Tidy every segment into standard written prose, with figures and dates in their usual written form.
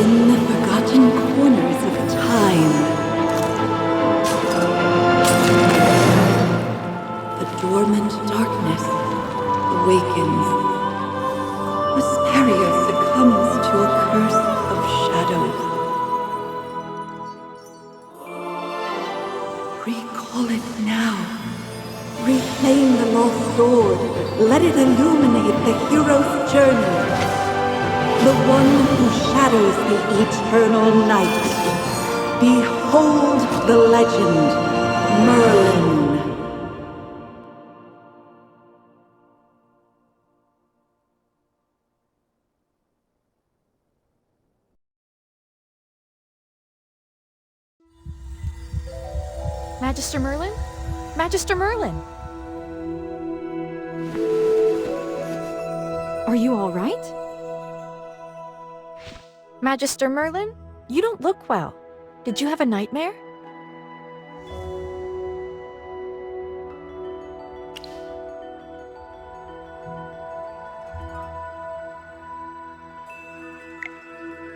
In the forgotten corners of time, the dormant darkness awakens. Wisteria succumbs to a curse of shadows. Recall it now. Reclaim the lost sword. Let it illuminate the hero's journey. The one who shatters the eternal night. Behold the legend, Merlin. Magister Merlin? Magister Merlin! Are you all right? Magister Merlin? You don't look well. Did you have a nightmare?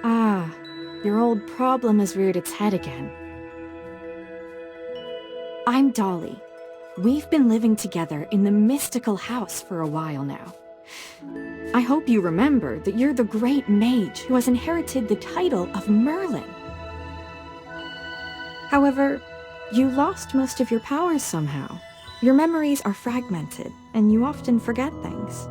Ah, your old problem has reared its head again. I'm Dolly. We've been living together in the mystical house for a while now. I hope you remember that you're the great mage who has inherited the title of Merlin. However, you lost most of your powers somehow. Your memories are fragmented, and you often forget things.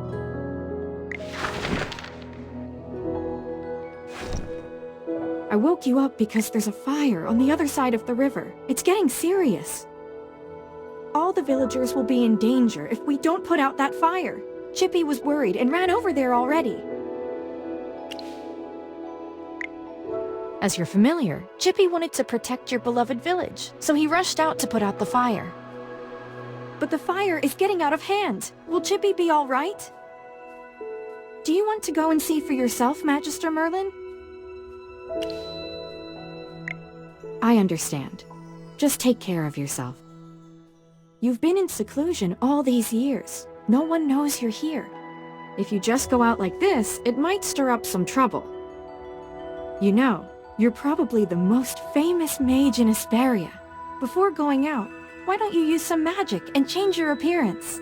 I woke you up because there's a fire on the other side of the river. It's getting serious. All the villagers will be in danger if we don't put out that fire. Chippy was worried and ran over there already. As you're familiar, Chippy wanted to protect your beloved village, so he rushed out to put out the fire. But the fire is getting out of hand. Will Chippy be all right? Do you want to go and see for yourself, Magister Merlin? I understand. Just take care of yourself. You've been in seclusion all these years. No one knows you're here. If you just go out like this, it might stir up some trouble. You know, you're probably the most famous mage in Asperia. Before going out, why don't you use some magic and change your appearance?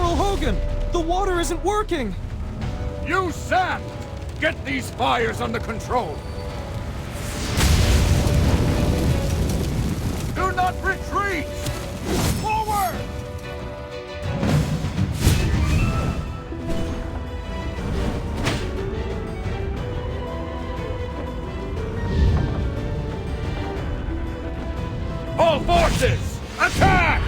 General Hogan! The water isn't working! You sap! Get these fires under control! Do not retreat! Forward! All forces, attack!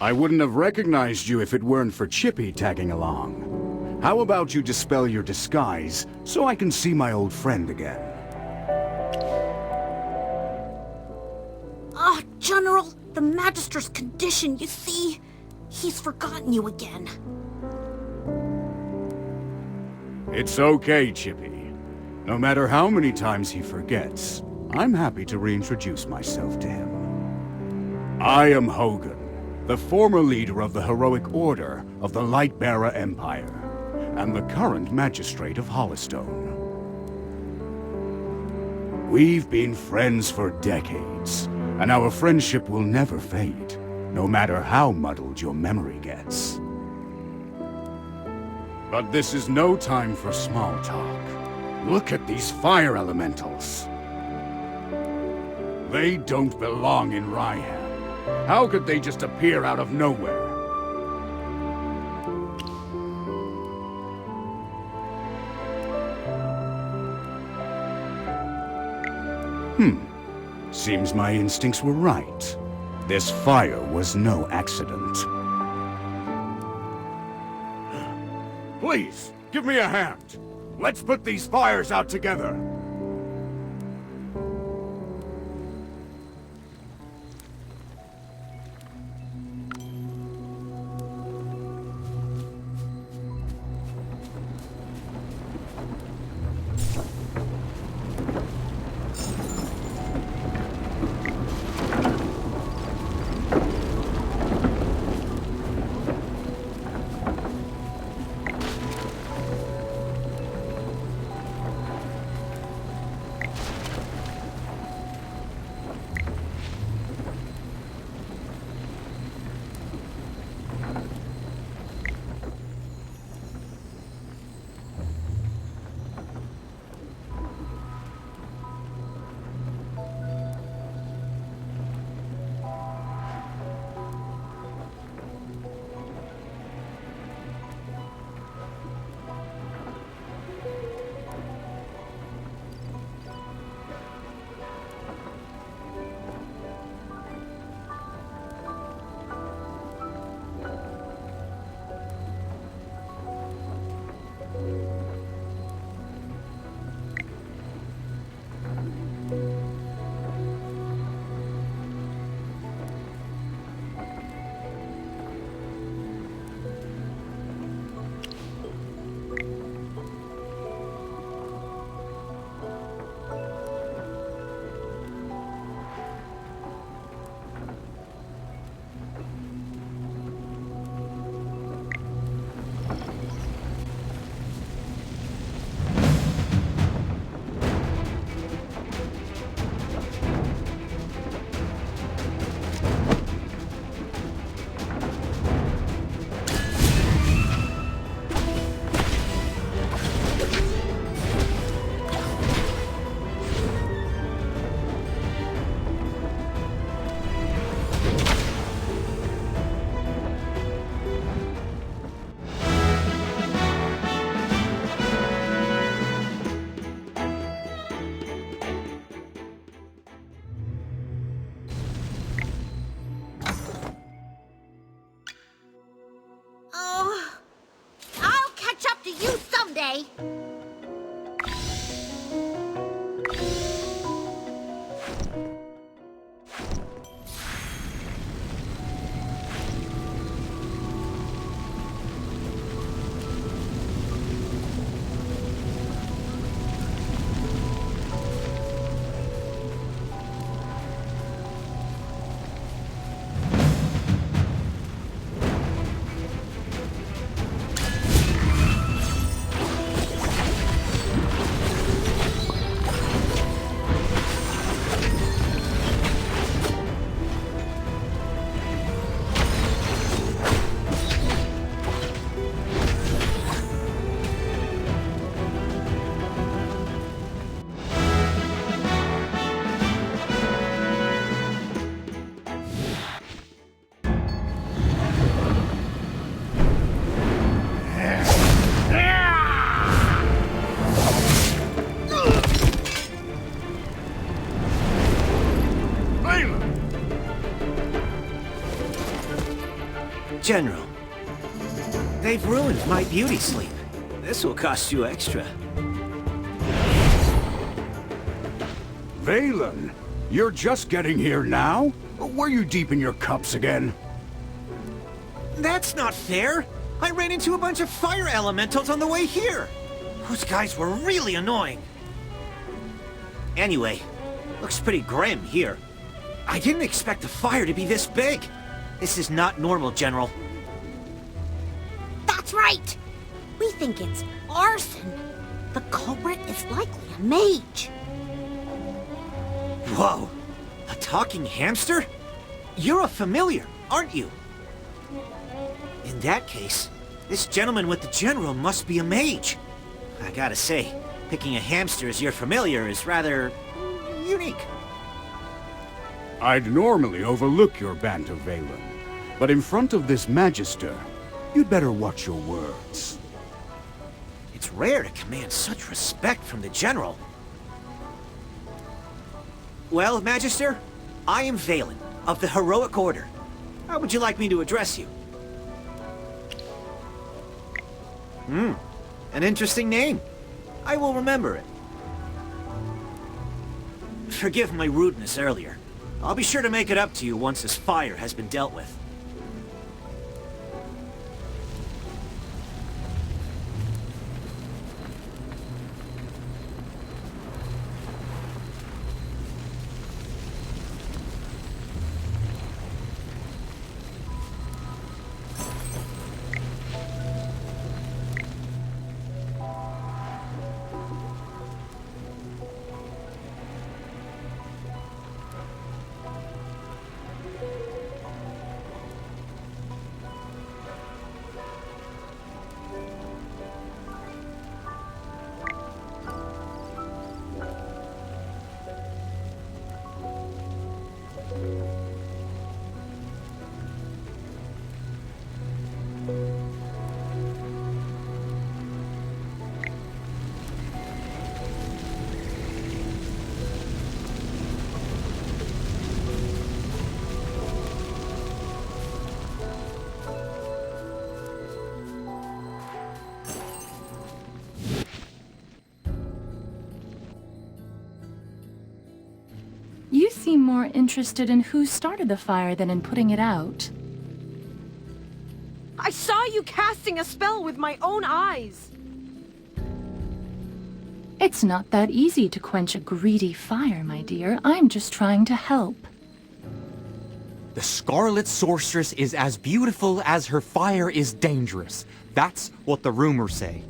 I wouldn't have recognized you if it weren't for Chippy tagging along. How about you dispel your disguise so I can see my old friend again? Ah, General, the Magister's condition, you see. He's forgotten you again. It's okay, Chippy. No matter how many times he forgets, I'm happy to reintroduce myself to him. I am Hogan, the former leader of the heroic order of the Lightbearer Empire, and the current magistrate of Hollystone. We've been friends for decades, and our friendship will never fade, no matter how muddled your memory gets. But this is no time for small talk. Look at these fire elementals. They don't belong in Rhyham. How could they just appear out of nowhere? Seems my instincts were right. This fire was no accident. Please, give me a hand. Let's put these fires out together. I'll catch up to you someday. General, they've ruined my beauty sleep. This will cost you extra. Valen, you're just getting here now? Were you deep in your cups again? That's not fair! I ran into a bunch of fire elementals on the way here! Those guys were really annoying. Anyway, looks pretty grim here. I didn't expect the fire to be this big. This is not normal, General. That's right! We think it's arson. The culprit is likely a mage. Whoa! A talking hamster? You're a familiar, aren't you? In that case, this gentleman with the General must be a mage. I gotta say, picking a hamster as your familiar is rather unique. I'd normally overlook your banter, Valen, but in front of this Magister, you'd better watch your words. It's rare to command such respect from the General. Well, Magister, I am Valen, of the Heroic Order. How would you like me to address you? An interesting name. I will remember it. Forgive my rudeness earlier. I'll be sure to make it up to you once this fire has been dealt with. You seem more interested in who started the fire than in putting it out. I saw you casting a spell with my own eyes. It's not that easy to quench a greedy fire, my dear. I'm just trying to help. The Scarlet Sorceress is as beautiful as her fire is dangerous. That's what the rumors say.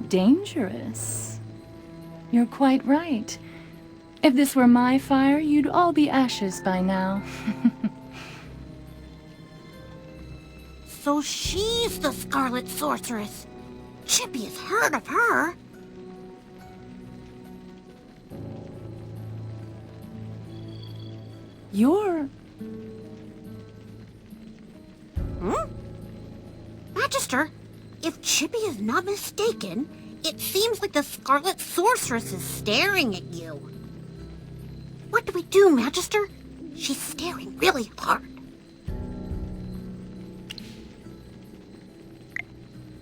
Dangerous? You're quite right. If this were my fire, you'd all be ashes by now. So she's the Scarlet Sorceress. Chippy has heard of her. You're... Magister, if Chippy is not mistaken, it seems like the Scarlet Sorceress is staring at you. What do we do, Magister? She's staring really hard.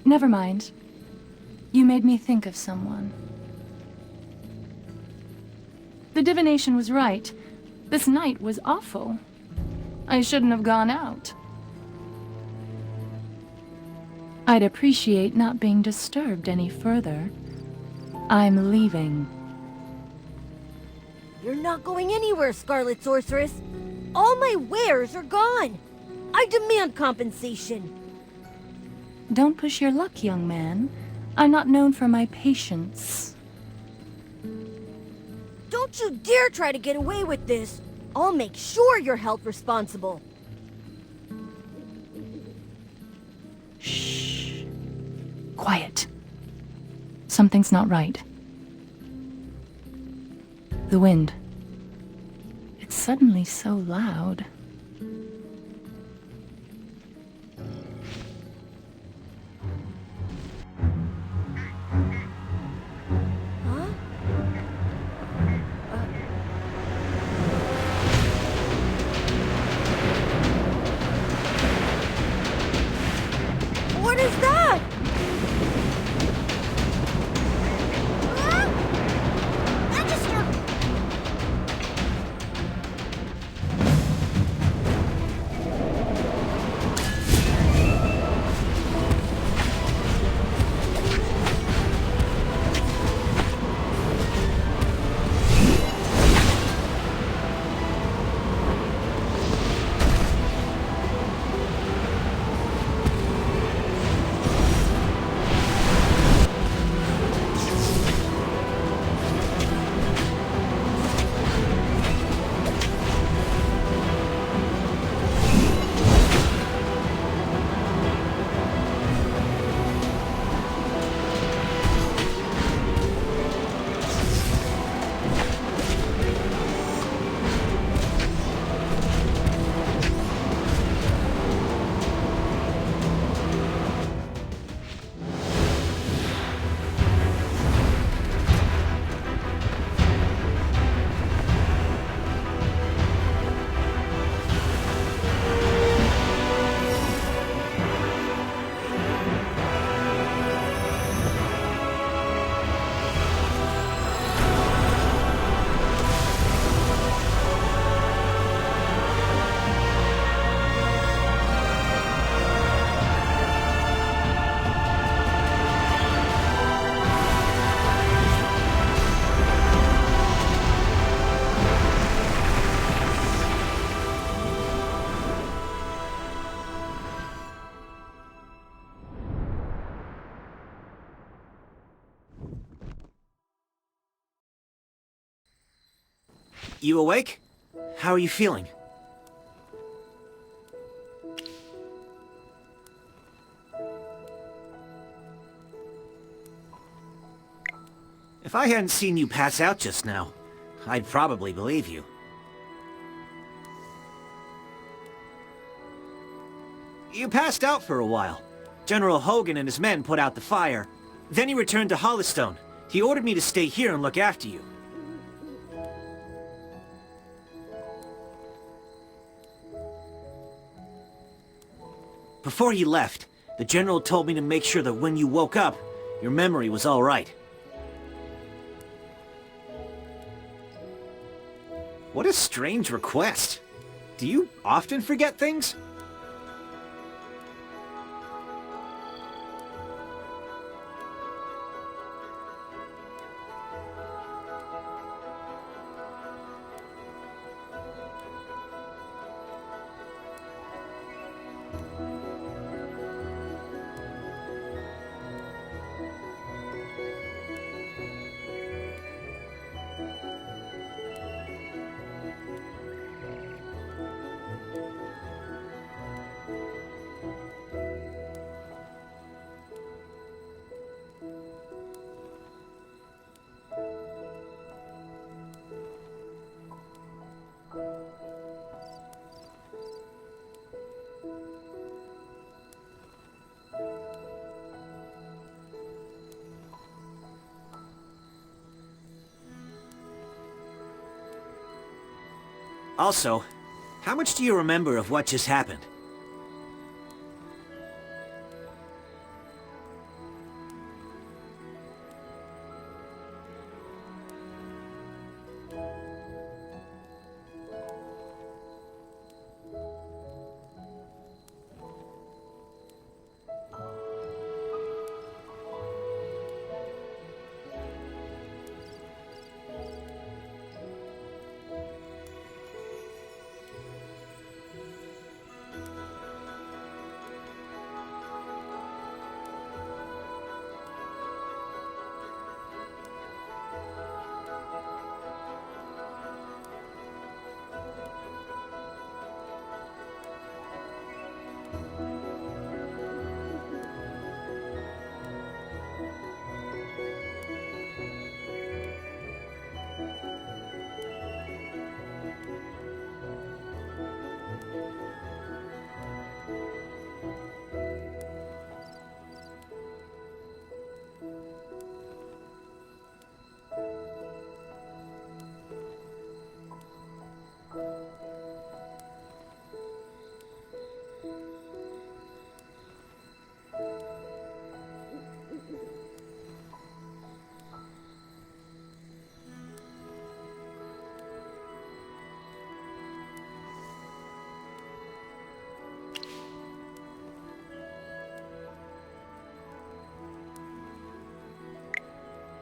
Never mind. You made me think of someone. The divination was right. This night was awful. I shouldn't have gone out. I'd appreciate not being disturbed any further. I'm leaving. You're not going anywhere, Scarlet Sorceress. All my wares are gone. I demand compensation. Don't push your luck, young man. I'm not known for my patience. Don't you dare try to get away with this. I'll make sure you're held responsible. Shh. Quiet. Something's not right. The wind. It's suddenly so loud. What is that? Magister! You awake? How are you feeling? If I hadn't seen you pass out just now, I'd probably believe you. You passed out for a while. General Hogan and his men put out the fire. Then he returned to Hollystone. He ordered me to stay here and look after you. Before he left, the General told me to make sure that when you woke up, your memory was all right. What a strange request. Do you often forget things? Also, how much do you remember of what just happened?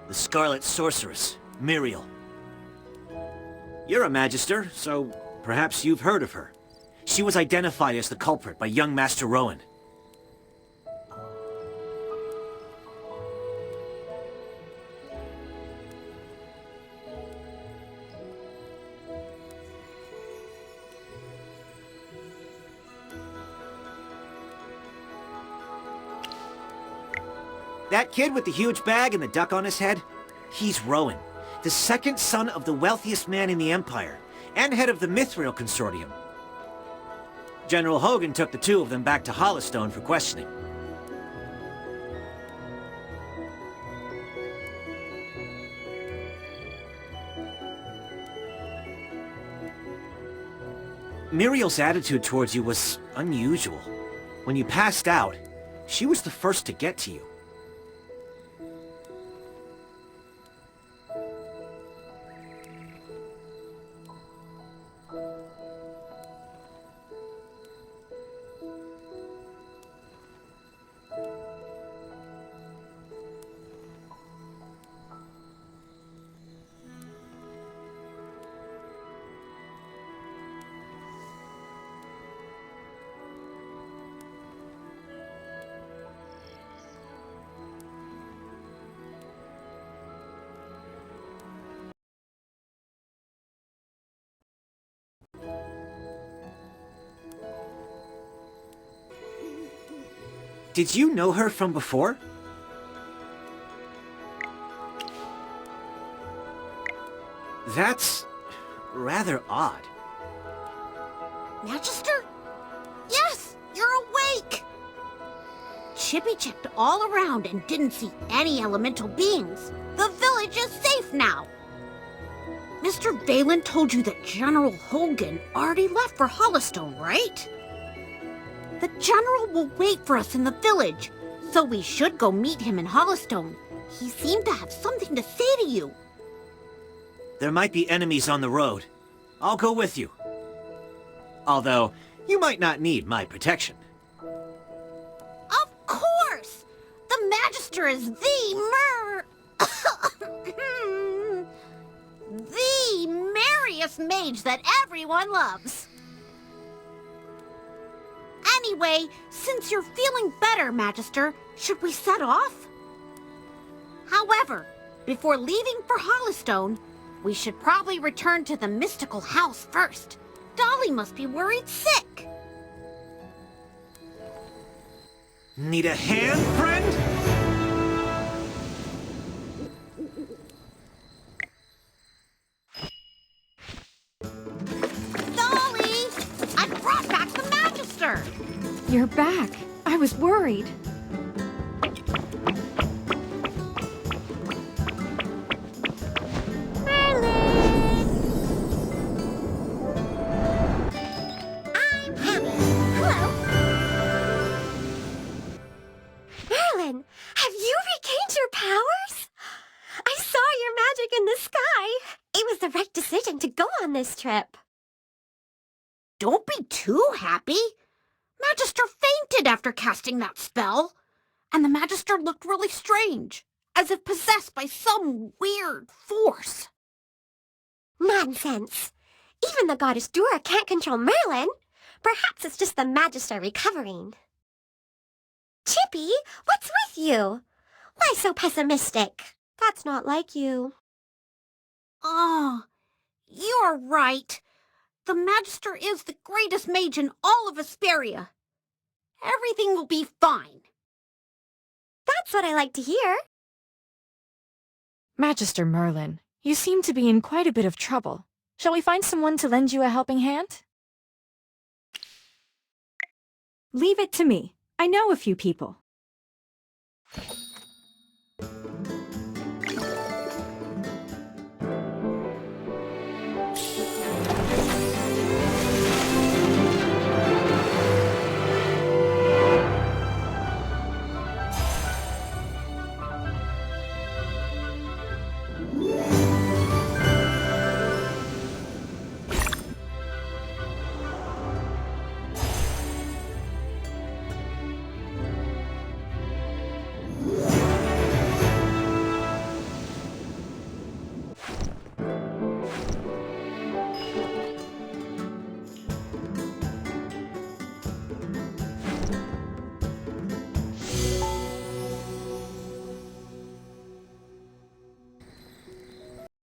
The Scarlet Sorceress, Muriel. You're a Magister, so perhaps you've heard of her. She was identified as the culprit by young Master Rowan. That kid with the huge bag and the duck on his head? He's Rowan, the second son of the wealthiest man in the Empire, and head of the Mithril Consortium. General Hogan took the two of them back to Hollowstone for questioning. Muriel's attitude towards you was unusual. When you passed out, she was the first to get to you. Did you know her from before? That's rather odd. Magister? Yes, you're awake! Chippy checked all around and didn't see any elemental beings. The village is safe now. Mr. Valen told you that General Hogan already left for Hollowstone, right? The General will wait for us in the village, so we should go meet him in Hollowstone. He seemed to have something to say to you. There might be enemies on the road. I'll go with you. Although, you might not need my protection. Of course! The Magister is the merriest mage that everyone loves. Anyway, since you're feeling better, Magister, should we set off? However, before leaving for Hollowstone, we should probably return to the mystical house first. Dolly must be worried sick. Need a hand, friend? Dolly! I brought back the Magister! You're back. I was worried. Merlin, have you regained your powers? I saw your magic in the sky. It was the right decision to go on this trip. Don't be too happy. Magister fainted after casting that spell. And the Magister looked really strange, as if possessed by some weird force. Nonsense. Even the goddess Dura can't control Merlin. Perhaps it's just the Magister recovering. Chippy, what's with you? Why so pessimistic? That's not like you. Oh, you're right. The Magister is the greatest mage in all of Asperia. Everything will be fine. That's what I like to hear. Magister Merlin, you seem to be in quite a bit of trouble. Shall we find someone to lend you a helping hand? Leave it to me. I know a few people.